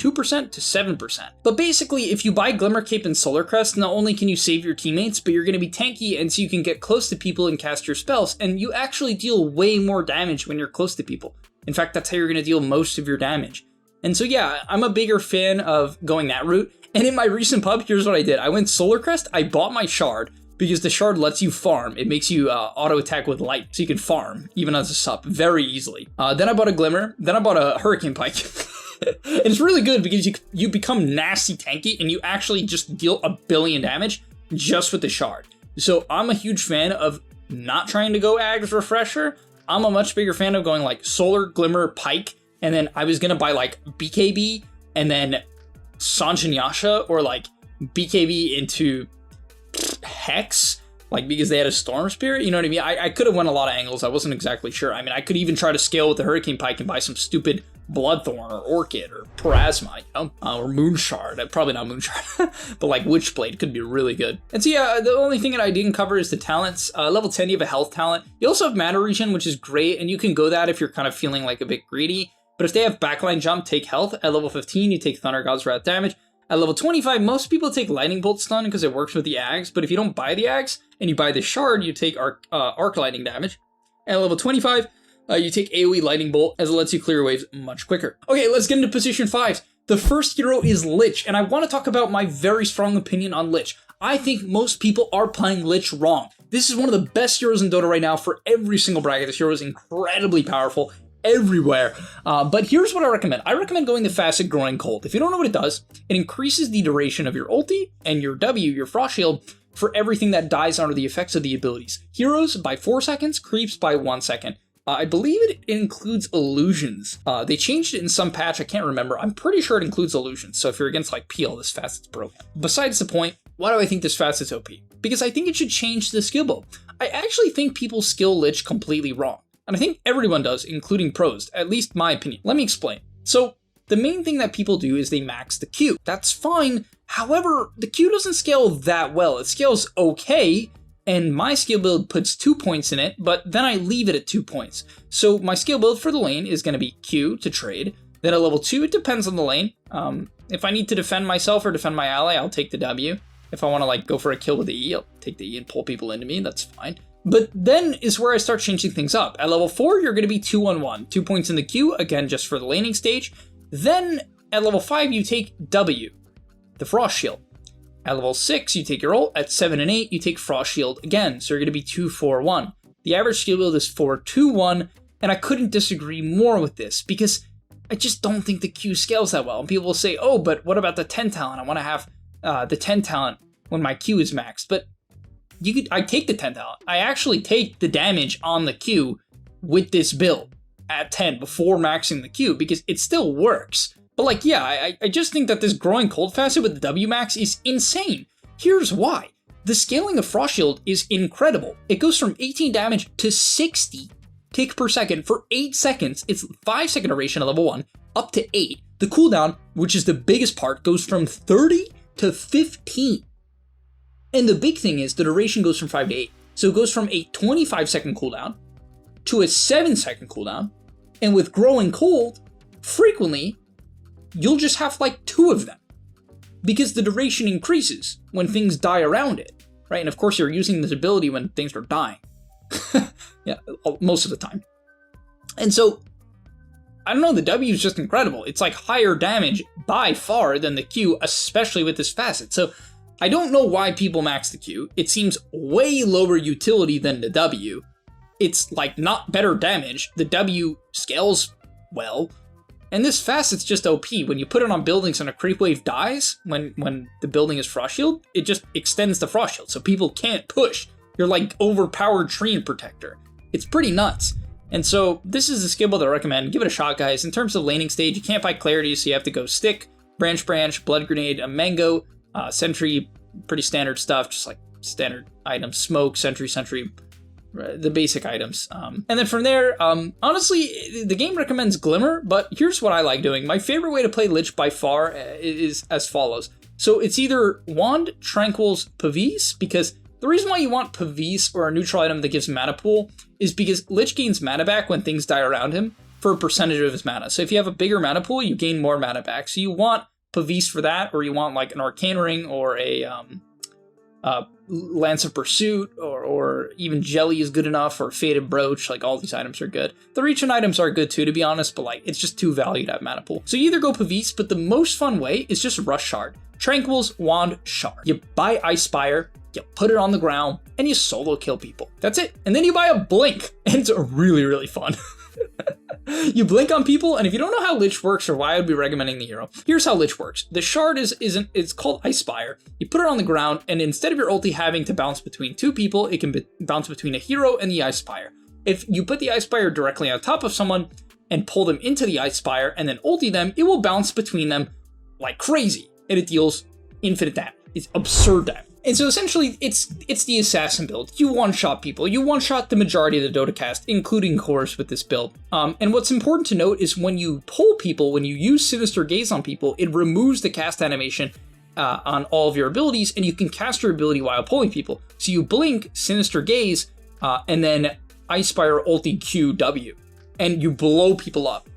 to 7%. But basically, if you buy Glimmer Cape and Solar Crest, not only can you save your teammates, but you're going to be tanky, and so you can get close to people and cast your spells, and you actually deal way more damage when you're close to people. In fact, that's how you're going to deal most of your damage. And so yeah, I'm a bigger fan of going that route. And in my recent pub, here's what I did. I went Solar Crest, I bought my shard, because the shard lets you farm. It makes you auto attack with light, so you can farm, even as a sup, very easily. Then I bought a Glimmer, then I bought a Hurricane Pike. And it's really good because you become nasty tanky, and you actually just deal a billion damage just with the shard. So I'm a huge fan of not trying to go Ags Refresher. I'm a much bigger fan of going like Solar, Glimmer, Pike, and then I was gonna buy like BKB, and then Sanjin Yasha, or like BKB into Hex, like because they had a Storm Spirit, you know what I mean? I could have went a lot of angles. I wasn't exactly sure. I mean, I could even try to scale with the Hurricane Pike and buy some stupid Bloodthorn or Orchid or Parasma, you know? Or Moonshard. Probably not Moonshard, but like Witchblade could be really good. And so yeah, the only thing that I didn't cover is the talents. Level 10, you have a health talent. You also have Mana Regen, which is great, and you can go that if you're kind of feeling like a bit greedy. But if they have backline jump, take health. At level 15, you take Thunder God's Wrath damage. At level 25, most people take Lightning Bolt stun because it works with the Axe, but if you don't buy the Axe and you buy the Shard, you take Arc Lightning damage. At level 25, you take AoE Lightning Bolt as it lets you clear waves much quicker. Okay, let's get into position 5. The first hero is Lich, and I want to talk about my very strong opinion on Lich. I think most people are playing Lich wrong. This is one of the best heroes in Dota right now for every single bracket. This hero is incredibly powerful everywhere. But here's what I recommend. I recommend going the Facet Growing Cold. If you don't know what it does, it increases the duration of your ulti and your W, your Frost Shield, for everything that dies under the effects of the abilities. Heroes by 4 seconds, creeps by 1 second. I believe it includes illusions. They changed it in some patch, I can't remember. I'm pretty sure it includes illusions, so if you're against like Peel, this Facet's broken. Besides the point, why do I think this Facet's OP? Because I think it should change the skill build. I actually think people skill Lich completely wrong. And I think everyone does, including pros, at least my opinion. Let me explain. So, the main thing that people do is they max the Q. That's fine. However, the Q doesn't scale that well. It scales okay, and my skill build puts 2 points in it, but then I leave it at 2 points. So my skill build for the lane is going to be Q to trade. Then at level 2, it depends on the lane. If I need to defend myself or defend my ally, I'll take the W. If I want to like go for a kill with the E, I'll take the E and pull people into me, that's fine. But then is where I start changing things up. At level 4, you're going to be 2-1-1. 2 points in the Q, again, just for the laning stage. Then at level 5, you take W, the Frost Shield. At level 6, you take your ult. At 7 and 8, you take Frost Shield again. So you're going to be 2-4-1. The average skill build is 4-2-1, and I couldn't disagree more with this because I just don't think the Q scales that well. And people will say, oh, but what about the 10 talent? I want to have the 10 talent when my Q is maxed. But I take the 10 talent. I actually take the damage on the Q with this build at 10 before maxing the Q because it still works. But like, yeah, I just think that this Growing Cold Facet with the W max is insane. Here's why. The scaling of Frost Shield is incredible. It goes from 18 damage to 60 tick per second for 8 seconds. It's 5 second duration at level 1, up to 8. The cooldown, which is the biggest part, goes from 30 to 15. And the big thing is the duration goes from 5 to 8. So it goes from a 25 second cooldown to a 7 second cooldown. And with Growing Cold, frequently, you'll just have like 2 of them because the duration increases when things die around it, right? And of course, you're using this ability when things are dying. Yeah, most of the time. And so, I don't know, the W is just incredible. It's like higher damage by far than the Q, especially with this facet. So, I don't know why people max the Q. It seems way lower utility than the W. It's like not better damage. The W scales well. And this facet's just OP. When you put it on buildings and a creep wave dies, when the building is Frost Shield, it just extends the Frost Shield, so people can't push. You're like overpowered Tree and Protector. It's pretty nuts. And so this is a skill build I recommend. Give it a shot, guys. In terms of laning stage, you can't buy Clarity, so you have to go Stick, Branch, Blood Grenade, a Mango, Sentry, pretty standard stuff, just like standard items, Smoke, Sentry, the basic items. And then from there, honestly, the game recommends Glimmer, but here's what I like doing. My favorite way to play Lich by far is as follows. So it's either Wand, Tranquils, Pavis, because the reason why you want Pavis or a neutral item that gives mana pool is because Lich gains mana back when things die around him for a percentage of his mana. So if you have a bigger mana pool, you gain more mana back. So you want Pavis for that, or you want like an Arcane Ring or a Lance of Pursuit, or even Jelly is good enough, or Faded Brooch. Like, all these items are good. The Reach-In items are good too, to be honest, but like, it's just too valued at mana pool. So you either go Pavis, but the most fun way is just Rush Shard. Tranquils, Wand, Shard. You buy Ice Spire, you put it on the ground, and you solo kill people. That's it. And then you buy a Blink, and it's really, really fun. You blink on people, and if you don't know how Lich works or why I would be recommending the hero, here's how Lich works. The shard it's called Ice Spire. You put it on the ground, and instead of your ulti having to bounce between 2 people, it can bounce between a hero and the Ice Spire. If you put the Ice Spire directly on top of someone and pull them into the Ice Spire and then ulti them, it will bounce between them like crazy, and it deals infinite damage. It's absurd damage. And so essentially, it's the assassin build. You one-shot people. You one-shot the majority of the Dota cast, including cores with this build. And what's important to note is when you pull people, when you use Sinister Gaze on people, it removes the cast animation on all of your abilities, and you can cast your ability while pulling people. So you blink, Sinister Gaze, and then Ice Spire ulti Q W, and you blow people up.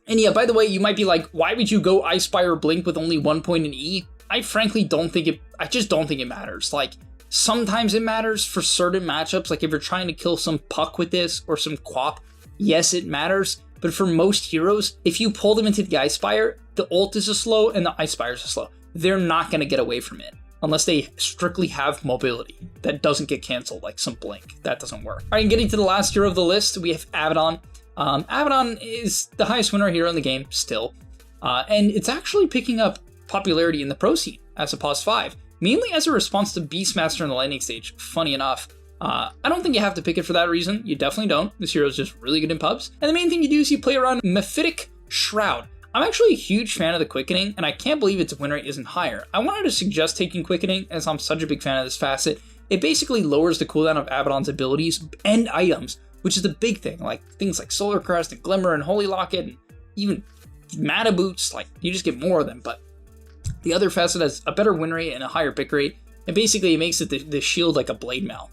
And yeah, by the way, you might be like, why would you go Ice Spire Blink with only 1 point in E? I frankly don't think it, I just don't think it matters. Like, sometimes it matters for certain matchups, like if you're trying to kill some Puck with this, or some Quap, yes, it matters. But for most heroes, if you pull them into the Ice Spire, the ult is a slow and the Ice Spire is a slow. They're not going to get away from it, unless they strictly have mobility. That doesn't get canceled like some Blink. That doesn't work. All right, and getting to the last hero of the list, we have Abaddon. Abaddon is the highest winner hero in the game still, and it's actually picking up popularity in the pro scene as a pos 5, mainly as a response to Beastmaster in the Lightning stage, funny enough. I don't think you have to pick it for that reason, you definitely don't. This hero is just really good in pubs, and the main thing you do is you play around Mephitic Shroud. I'm actually a huge fan of the Quickening, and I can't believe its win rate isn't higher. I wanted to suggest taking Quickening, as I'm such a big fan of this facet. It basically lowers the cooldown of Abaddon's abilities and items, which is the big thing, like things like Solar Crest and Glimmer and Holy Locket, and even Mana Boots, like you just get more of them, but the other facet has a better win rate and a higher pick rate, and basically it makes it the shield like a Blade Mail,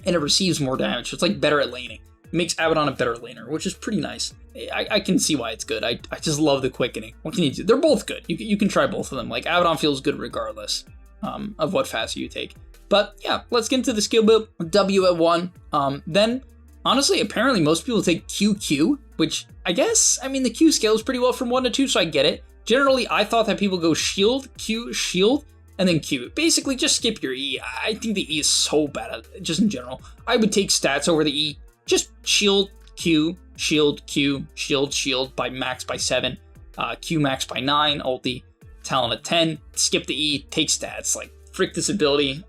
and it receives more damage, so it's like better at laning. It makes Abaddon a better laner, which is pretty nice. I can see why it's good. I just love the Quickening. What can you do? They're both good. You can try both of them. Like, Abaddon feels good regardless of what facet you take. But yeah, let's get into the skill build. W at 1. Then, honestly, apparently most people take QQ, which I guess, I mean, the Q scales pretty well from 1 to 2, so I get it. Generally, I thought that people go shield, Q, shield, and then Q. Basically, just skip your E. I think the E is so bad, just in general. I would take stats over the E. Just shield, Q, shield, Q, shield, shield by max by 7, Q max by 9, ulti, talent at 10, skip the E, take stats, like, frick this ability.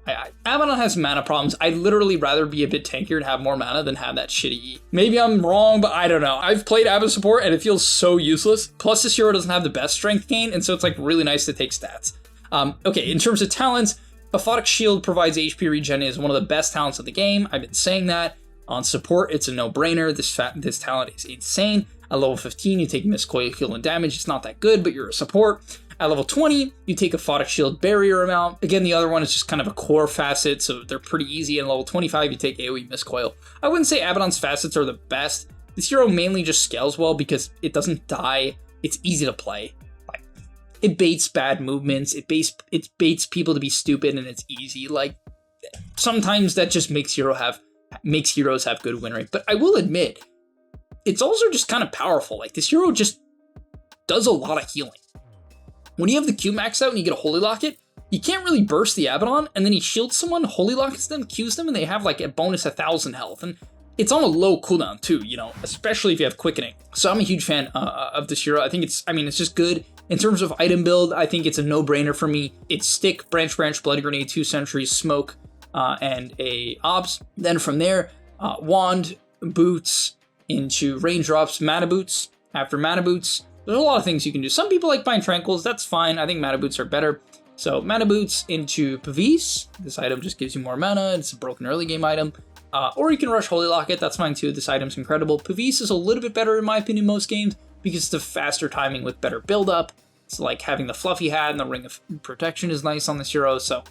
Abaddon has mana problems. I'd literally rather be a bit tankier and have more mana than have that shitty E. Maybe I'm wrong, but I don't know. I've played Abaddon support and it feels so useless. Plus this hero doesn't have the best strength gain, and so it's like really nice to take stats. Okay, in terms of talents, Aphotic Shield provides HP regen, is one of the best talents of the game. I've been saying that. On support, it's a no-brainer. This talent is insane. At level 15, you take Miscoil, heal, and damage. It's not that good, but you're a support. At level 20, you take Aphotic Shield barrier amount. Again, the other one is just kind of a core facet, so they're pretty easy. And level 25, you take AoE Miscoil. I wouldn't say Abaddon's facets are the best. This hero mainly just scales well because it doesn't die. It's easy to play. Like, it baits bad movements. It baits people to be stupid, and it's easy. Like, sometimes that just makes heroes have good win rate. But I will admit, it's also just kind of powerful. Like, this hero just does a lot of healing. When you have the Q max out and you get a Holy Locket, you can't really burst the Abaddon, and then he shields someone, Holy Lockets them, Qs them, and they have like a bonus 1,000 health. And it's on a low cooldown too, you know, especially if you have Quickening. So I'm a huge fan of this hero. I think it's just good. In terms of item build, I think it's a no-brainer for me. It's Stick, Branch, Blood Grenade, 2 Sentries, Smoke, and a Obs. Then from there, Wand, Boots, into Raindrops, Mana Boots. After Mana Boots, there's a lot of things you can do. Some people like buying Tranquils, that's fine. I think Mana Boots are better. So Mana Boots into Pavis. This item just gives you more mana. It's a broken early game item. Or you can rush Holy Locket, that's fine too. This item's incredible. Pavis is a little bit better in my opinion most games because it's the faster timing with better build-up. It's like having the Fluffy Hat and the Ring of Protection is nice on this hero. So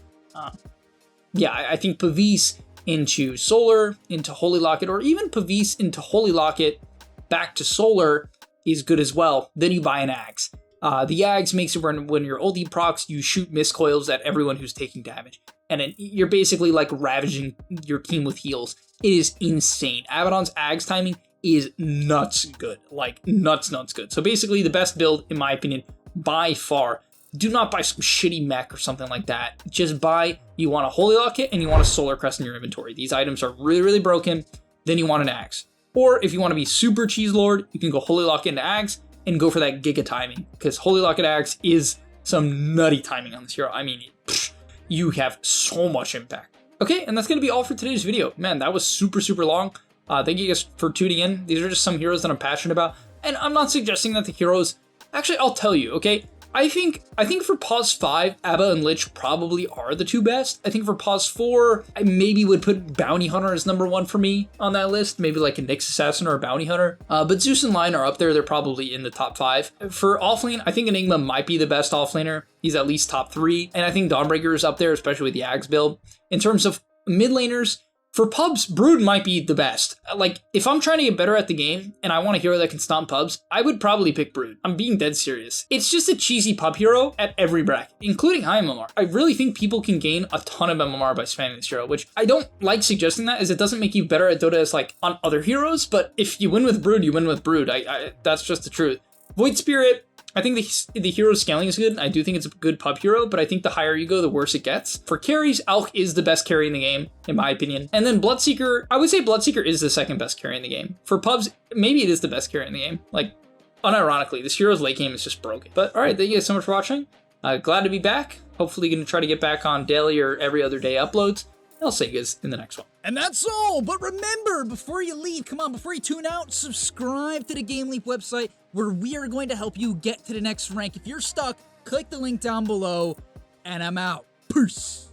yeah, I think Pavis into Solar, into Holy Locket, or even Pavis into Holy Locket back to Solar is good as well. Then you buy an Axe. The Axe makes it when your ulti procs, you shoot Miscoils at everyone who's taking damage. And you're basically like ravaging your team with heals. It is insane. Abaddon's Axe timing is nuts good. Like, nuts good. So basically the best build, in my opinion, by far. Do not buy some shitty mech or something like that. Just buy, you want a Holy Locket and you want a Solar Crest in your inventory. These items are really, really broken. Then you want an Axe. Or if you want to be super cheeselord, you can go Holy Locket into Axe and go for that Giga timing. Because Holy Locket Axe is some nutty timing on this hero. I mean, you have so much impact. Okay, and that's going to be all for today's video. Man, that was super, super long. Thank you guys for tuning in. These are just some heroes that I'm passionate about. And I'm not suggesting that the heroes... Actually, I'll tell you, okay? I think for Pos 5, Abba and Lich probably are the two best. I think for Pos 4, I maybe would put Bounty Hunter as number 1 for me on that list. Maybe like a Nyx Assassin or a Bounty Hunter. But Zeus and Lion are up there. They're probably in the top 5. For offlane, I think Enigma might be the best offlaner. He's at least top 3. And I think Dawnbreaker is up there, especially with the Axe build. In terms of mid laners, For pubs, Brood might be the best. Like, if I'm trying to get better at the game and I want a hero that can stomp pubs, I would probably pick Brood. I'm being dead serious. It's just a cheesy pub hero at every bracket, including high MMR. I really think people can gain a ton of MMR by spamming this hero, which I don't like suggesting that, as it doesn't make you better at Dota as like on other heroes, but if you win with Brood, you win with Brood. That's just the truth. Void Spirit, I think the hero scaling is good. I do think it's a good pub hero, but I think the higher you go, the worse it gets. For carries, Alch is the best carry in the game, in my opinion. And then Bloodseeker, I would say Bloodseeker is the second best carry in the game. For pubs, maybe it is the best carry in the game. Like, unironically, this hero's late game is just broken. But all right, thank you guys so much for watching. Glad to be back. Hopefully going to try to get back on daily or every other day uploads. I'll see you guys in the next one. And that's all, but remember, before you leave, come on, before you tune out, subscribe to the Game Leap website, where we are going to help you get to the next rank. If you're stuck, click the link down below, and I'm out. Peace.